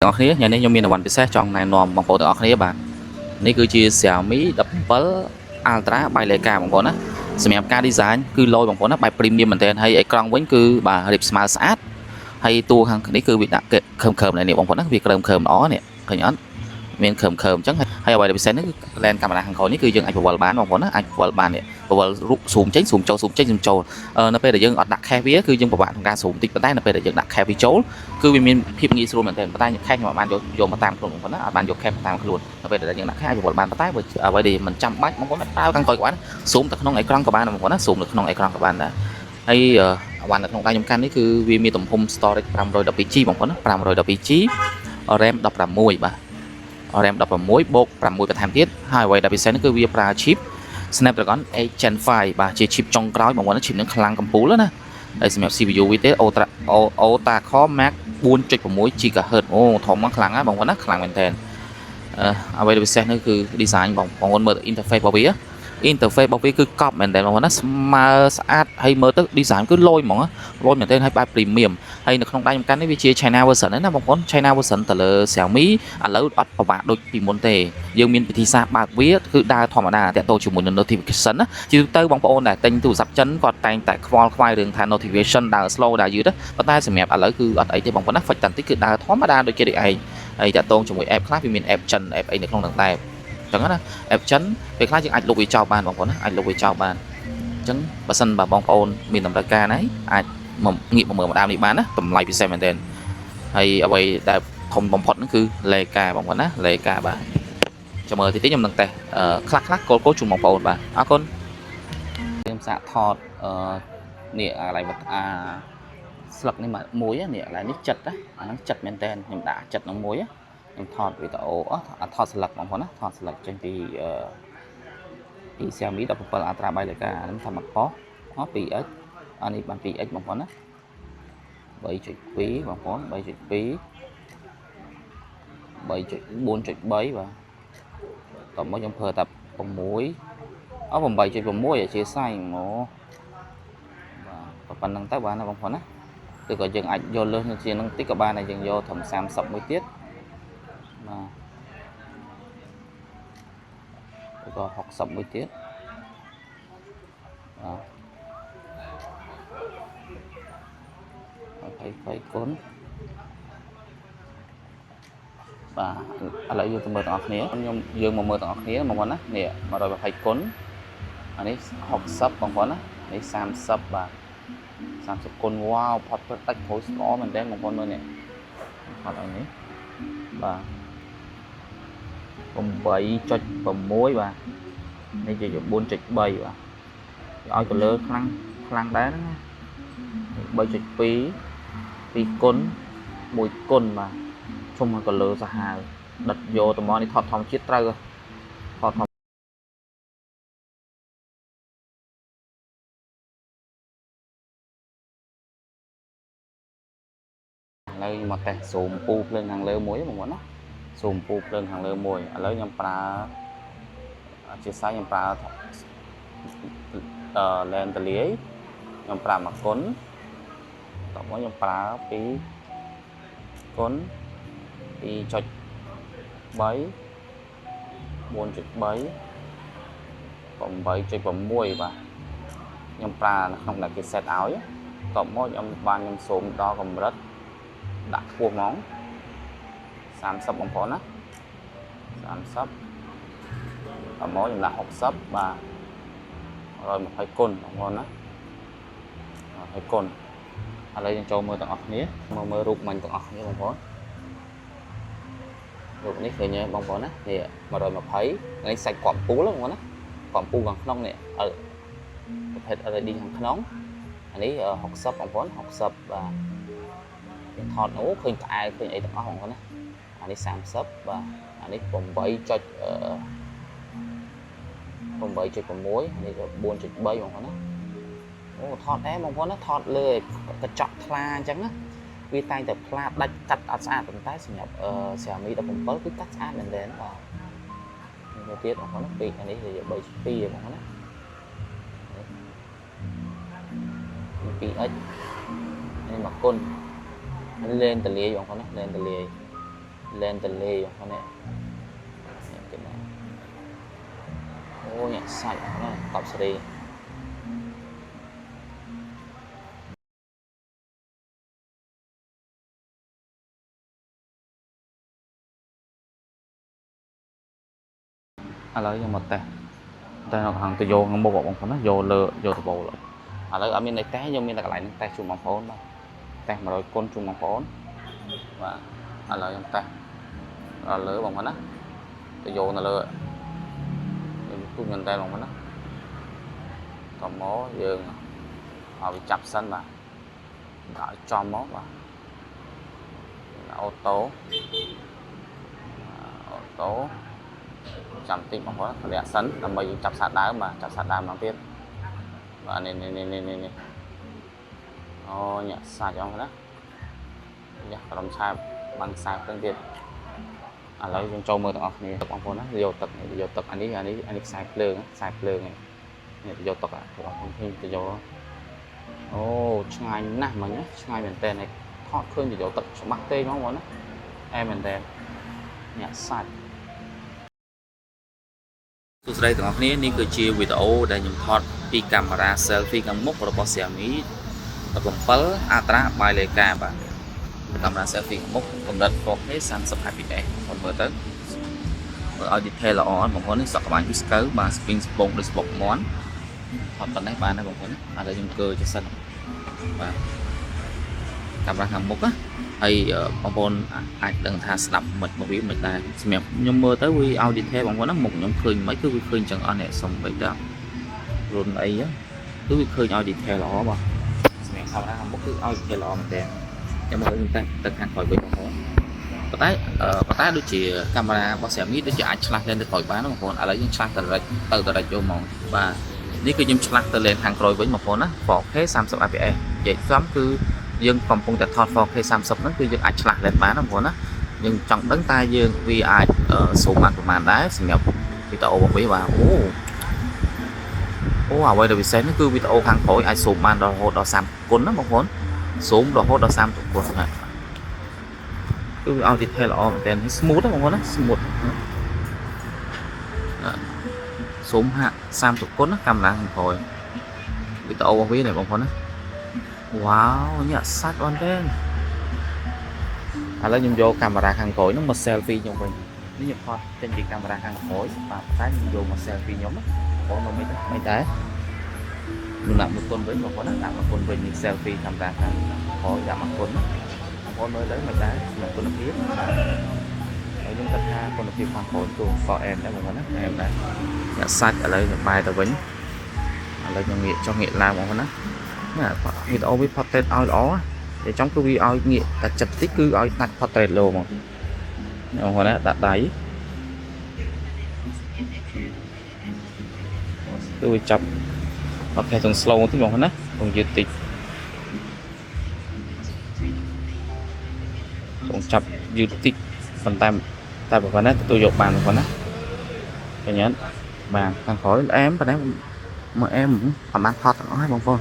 Ở khía nhà này nhóm mình là one piece trong này nòm bằng phổ từ ở khía bạnនេះគឺជាXiaomi 17 Ultra បាយលេខាបងប្អូនណាសម្រាប់ការ design គឺលយបងប្អូនណាបែប premium មែនទែនហើយអេក្រង់វិញគឺបាទរៀបស្មើស្អាតហើយតួខាងនេះគឺវាដាក់ខើមៗនេះបងប្អូនណាវាក្រើមល្អនេះឃើញអត់មានខើមអញ្ចឹងហើយអ្វីដែលពិសេសនេះគឺ lens កាមេរ៉ាខាងក្រោយនេះគឺយើងអាចពវល់បានបងប្អូនណាអាចពវល់បាននេះពវល់រូប zoom ចេញ zoom ចូល zoom ចេញ zoom ចូលនៅពេលដែលយើងអត់ដាក់ cache វាគឺយើងពិបាកក្នុងការ zoom តិចប៉ុន្តែនៅពេលដែលយើងដាក់ cache វាចូលគឺវាមានភាពងាយស្រួលមែនទែនប៉ុន្តែ cache ខ្ញុំអត់បានយកមកតាមខ្លួនបងប្អូនណាអត់បានយក cache តាមខ្លួននៅពេលដែលយើងដាក់ cache អាចពវល់បានប៉ុន្តែអ្វីដែលមិនចាំបាច់បងប្អូនប្រើខាងក្រោយក៏បាន zoom ទៅក្នុងអេក្រង់ក៏បានបងប្អូនណា zoom នៅក្នុងអេក្រង់ក៏បានដែរហើយអាវ៉ាន់នៅក្នុងដៃខ្ញុំកាន់នេះគឺវាមានទំហំ storage 512G បងប្អូនណា 512G RAM 16បាទRAM 16បូក6បន្ថែមទៀតហើយអ្វីដែលពិសេសនេះគឺវាប្រើ chip Snapdragon 8 Gen 5បាទជា chip ចុងក្រោយបងប្អូន chip នឹងខ្លាំងកំពូលណាហើយសម្រាប់ CPU វាទេ Ultra Core Max 4.6 GHz អូធំមកខ្លាំងណាស់បងប្អូនណាខ្លាំងមែនតើអ្វីដែលពិសេសនេះគឺ design បងប្អូនមើល interface របស់វា interface របស់វាគឺកប់មែនតើបងប្អូនណាស្មើស្អាតហើយមើលទៅ design គឺលយហ្មងលយមែនតើហើយបែប premium ហើយនៅក្នុងដៃខ្ញុំកាន់នេះវាជា China version ណាបងប្អូន China version ទៅលើ Xiaomi ឥឡូវអត់ពិបាកដូចពីមុនទេយើងមានវិធីសាស្ត្របើកវាគឺដើរធម្មតាតាក់ទងជាមួយនឹង notification ណាជាទូទៅបងប្អូនដែលទិញទូរស័ព្ទចិនគាត់តែងតែខ្វល់ខ្វាយរឿងថា notification ដើរ slow ដើរយឺតប៉ុន្តែសម្រាប់ឥឡូវគឺអត់អីទេបងប្អូនណា ហ្វិចតាន់តិចគឺដើរធម្មតាដូចគេនេះឯងហើយតាក់ទងជាមួយ app ខ្លះវាមាន app ចិន app អីនៅក្នុងនឹងដែរចឹងណា app ចិនពេលខ្លះយើងអាចលុបវាចោលបានបងប្អូនណាអាចលុបវាចោលបានអញ្ចឹងបើសិនបើបងប្អូនមានតម្រូវការណាអាចមកងាកមកមើលម្ដងនេះបានណាតម្លៃពិសេសមែនទែនហើយអ្វីដែលធំបំផុតហ្នឹងគឺលេកាបងប្អូនណាលេកាបាទចាំមើលតិចខ្ញុំនឹងតេស្តខ្លះគោលជូនបងប្អូនបាទអរគុណខ្ញុំសាកថតនេះកន្លែងស្លឹកនេះមួយនេះកន្លែងនេះចិត្តណាអាហ្នឹងចិត្តមែនទែនខ្ញុំដាក់ចិត្តនឹងមួយខ្ញុំថតវីដេអូថតស្លឹកបងប្អូនណាថតស្លឹកចេញពីXiaomi 17 Ultra បាយលេខាអាហ្នឹងថាមកប៉ោះ 2x អានេះបាន 2x បងប្អូនណា 3.2 បងប្អូន 3.2 4.3 បាទតោះមកខ្ញុំប្រើតែ6 8.6 អធិស្ឋានមកបាទប៉ុណ្្នឹងទៅបានណាបងប្អូនណាឬក៏យើងអាចយកលើសជាងនឹងតិចក៏បានដែរយើងយកត្រឹម30មួយទៀតបាទក៏60មួយទៀត20គុណបាទឥឡូវយើងទៅមើលទាំងអស់គ្នាយើងមកមើលទាំងអស់គ្នាបងប្អូនណានេះ120គុណអានេះ60បងប្អូនណានេះ30បាទ30គុណវ៉ាវផុតតិចក្រួយស្គរមែនទេបងប្អូនមើលនេះផុតឲ្យនេះបាទ8.6 បាទនេះជា 4.3 បាទឲ្យ color ខ្លាំងដែរហ្នឹង 3.2 2គុណ1គុណបាទជុំឲ្យ color សាហាវដិតយកតំបន់នេះថតធម្មជាតិត្រូវថតឥឡូវមកតេស្ត zoom ពូភ្លើងខាងលើមួយបងប្អូនណា zoom ពូភ្លើងខាងលើមួយឥឡូវខ្ញុំប្រើជាសាយខ្ញុំប្រើlens ទលាយខ្ញុំប្រើ1គុណតោះមកខ្ញុំប្រើ2គុណ 2.3 4.3 8.6 បាទខ្ញុំប្រើនៅក្នុងដែលគេ set ឲ្យតោះមកខ្ញុំ zoom ដល់កម្រិតដាក់ខ្ពស់ហ្មង30បងប្អូនណា30ដល់មកខ្ញុំដាក់60បាទ120គុណបងប្អូនណា120គុណឥឡូវយើងចូលមើលទាំងអស់គ្នាមើលរូបមិញទាំងអស់គ្នាបងប្អូនរូបនេះឃើញទេបងប្អូនណានេះ120នេះសាច់គ្រាប់ពូលបងប្អូនណាគ្រាប់ពូខាងក្នុងនេះប្រភេទ LED ខាងក្នុងអានេះ60បងប្អូន60បាទថតនោះឃើញក្អែឃើញអីទាំងអស់បងប្អូនណាអានេះ30បាទអានេះ8.6 នេះក៏ 4.3 បងប្អូនណាអូថតដែរបងប្អូនណាថតលើកញ្ចក់ថ្លាអញ្ចឹងណាវាតែងតែផ្លាដាច់កាត់អត់ស្អាតប៉ុន្តែសម្រាប់Xiaomi 17គឺកាត់ស្អាតមែនទែនបាទមួយទៀតបងប្អូនណាពីអានេះវា 3.2 បងប្អូនណា 2x នេះមកគុណលេនតលាយបងប្អូនណាលេនតលាយ lên tờ lê con này ô nhẹ sạch nó tập sẽ đi lấy cho một tay tay nó hàng từ vô ngang bộ bóng nó vô lơ vô từ bộ rồi lấy ở bên này té vô bên là lại tay chùm bằng phốn mà tay mà rồi con chùm bằng phốn và lấy trong tay lỡ bằng nó từ vô là lơ tôi nhìn tay bằng nó còn mố dương họ bị chập sân mà đợi cho mốt vào ô tô chạm tinh bằng phó lẹ sấn là mình chập sạt đá mà chập sạt đá mang tiếp và này ô nhẹ xa cho đó nhá còn sai bằng sai tương tiền lấy trong châu mơ tao này tập bằng phó nó vô tập anh ấy sai plơ này vô tập à của không thêm từ vô ô ngay nè mà nhá ngay mình tên này họ khơi thì vô tập bắt tê nó muốn em mình tên nhẹ sai សួស្តីទាំងអស់គ្នានេះគឺជាវីដេអូដែលខ្ញុំថតពីកាមេរ៉ា selfie ខាងមុខរបស់ Xiaomi 17 Ultra បាយលេកាបាទកាមេរ៉ា selfie ខាងមុខកម្រិត 4K 30 fps បងមើលទៅមើលឲ្យ detail ល្អបងប្អូននេះសក់ក្បាច់ whisker បាទ spring ស្ពងដូចស្បុកមាន់ថតប៉ុណ្ណេះបានហើយបងប្អូនឥឡូវខ្ញុំកើចសិនបាទកាមេរ៉ាខាងមុខណាហើយបងប្អូនអាចដឹងថាស្ដាប់មិនមកវាមិនដែរសម្រាប់ខ្ញុំមើលទៅវាឲ្យ detail បងប្អូនណាមុខខ្ញុំឃើញមិនគឺវាឃើញចឹងអស់អ្នកសុំបីដល់រុនអីគឺវាឃើញឲ្យ detail ល្អបាទសម្រាប់កាមេរ៉ាខាងមុខគឺឲ្យ detail ល្អមែនតើខ្ញុំមើលទៅខាងក្រោយវិញបងប្អូនប៉ុន្តែដូចជាកាមេរ៉ារបស់ Xiaomi ដូចជាអាចឆ្លាស់lênទៅក្រោយបានណាបងប្អូនឥឡូវយើងឆ្លាស់ទៅdirect យកហ្មងបាទនេះគឺខ្ញុំឆ្លាស់ទៅlênខាងក្រោយវិញបងប្អូនណា 4K 30 fps និយាយចំគឺយើងកំពុងតែថត 4K 30 ហ្នឹងគឺយើងអាចឆ្លាស់lênបានណាបងប្អូនណាយើងចង់ដឹងតែយើងវាអាចស៊ូមបានប្រហែលដែរសម្រាប់វីដេអូរបស់វាបាទអូអ្វីដែលពិសេសនេះគឺវីដេអូខាងក្រោយអាចស៊ូមបានដល់រហូតដល់30គុណណាបងប្អូនស៊ូមរហូតដល់30គុណណាគឺវាឲ្យ detail ល្អមែនទែន smooth ណាបងប្អូនណា smooth ស៊ូមហាក់30គុណណាកាមេរ៉ាខាងក្រោយវីដេអូរបស់វានេះបងប្អូនណា wow នេះសាច់អត់ទេឥឡូវខ្ញុំយកកាមេរ៉ាខាងក្រោយនោះមក selfie ខ្ញុំវិញនេះខ្ញុំថតចេញពីកាមេរ៉ាខាងក្រោយបាទតែខ្ញុំយកមក selfie ខ្ញុំបងនៅមិនដែរខ្ញុំដាក់មួយគុណវិញបងប្អូនណាដាក់មួយគុណវិញនេះ selfie កាមេរ៉ាខាងក្រោយដាក់មួយគុណបងប្អូនមើលទៅមិនដែរសម្រាប់គុណភាពហើយខ្ញុំគិតថាគុណភាពខាងក្រោយទូ 4M ដែរបងប្អូនណាអែមដែរអ្នកសាច់ឥឡូវខ្ញុំបែរទៅវិញឥឡូវខ្ញុំងាកចុះងាកឡើងបងប្អូនណាវីដេអូវា portrait ឲ្យល្អតែចំគឺវាឲ្យងាកតែចិត្តតិចគឺឲ្យដាច់ portrait លោហ្មងបងប្អូនណាដាក់ដៃគឺវាចាប់អូខេទាំង slow តិចបងប្អូនណាខ្ញុំយឺតតិចខ្ញុំចាប់យឺតតិចប៉ុន្តែបងប្អូនណាទទួលយកបានបងប្អូនណាឃើញអត់បាទខាងក្រោយអែមប៉ុន្តែមកអែមប្រហែលថតទាំងអស់ហើយបងប្អូន